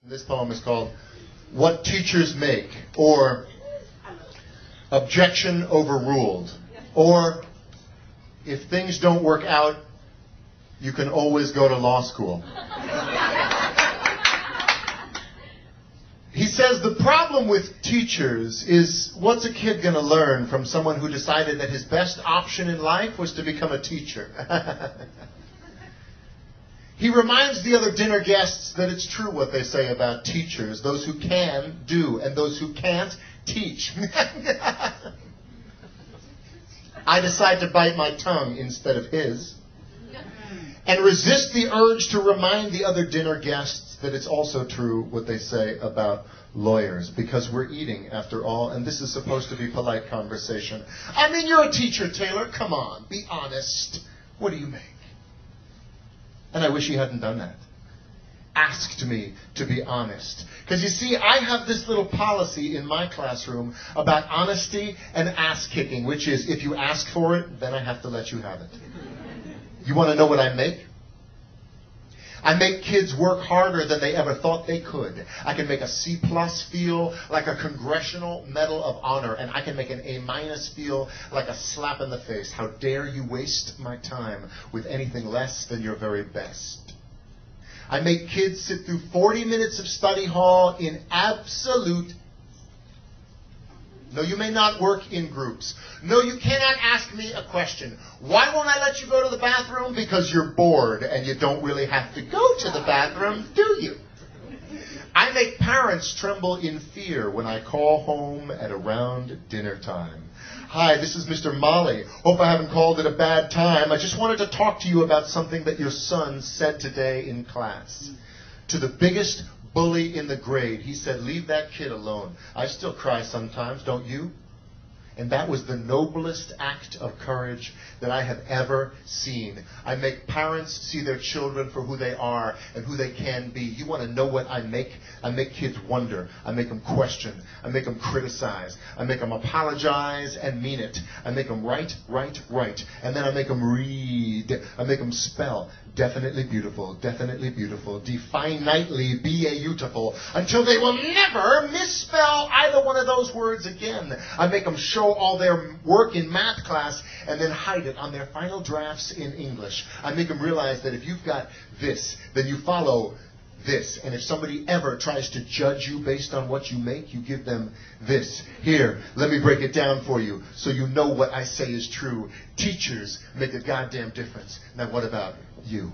This poem is called What Teachers Make, or Objection Overruled, or If Things Don't Work Out, You Can Always Go to Law School. He says the problem with teachers is, what's a kid going to learn from someone who decided that his best option in life was to become a teacher? He reminds the other dinner guests that it's true what they say about teachers, those who can do and those who can't teach. I decide to bite my tongue instead of his, and resist the urge to remind the other dinner guests that it's also true what they say about lawyers, because we're eating after all, and this is supposed to be polite conversation. I mean, you're a teacher, Taylor. Come on, be honest. What do you make? And I wish he hadn't done that. Asked me to be honest. Because you see, I have this little policy in my classroom about honesty and ass-kicking, which is, if you ask for it, then I have to let you have it. You want to know what I make? I make kids work harder than they ever thought they could. I can make a C+ feel like a Congressional Medal of Honor, and I can make an A- feel like a slap in the face. How dare you waste my time with anything less than your very best. I make kids sit through 40 minutes of study hall in absolute... No, you may not work in groups. No, you cannot ask me a question. Why won't I let you go to the bathroom? Because you're bored and you don't really have to go to the bathroom, do you? I make parents tremble in fear when I call home at around dinner time. Hi, this is Mr. Molly. Hope I haven't called at a bad time. I just wanted to talk to you about something that your son said today in class. To the biggest bully in the grade, he said, leave that kid alone. I still cry sometimes, don't you? And that was the noblest act of courage that I have ever seen. I make parents see their children for who they are and who they can be. You want to know what I make? I make kids wonder. I make them question. I make them criticize. I make them apologize and mean it. I make them write. And then I make them read. I make them spell. Definitely beautiful, definitely beautiful, until they will never misspell either one of those words again. I make them show all their work in math class and then hide it on their final drafts in English. I make them realize that if you've got this, then you follow this. And if somebody ever tries to judge you based on what you make, you give them this. Here, let me break it down for you so you know what I say is true. Teachers make a goddamn difference. Now what about you?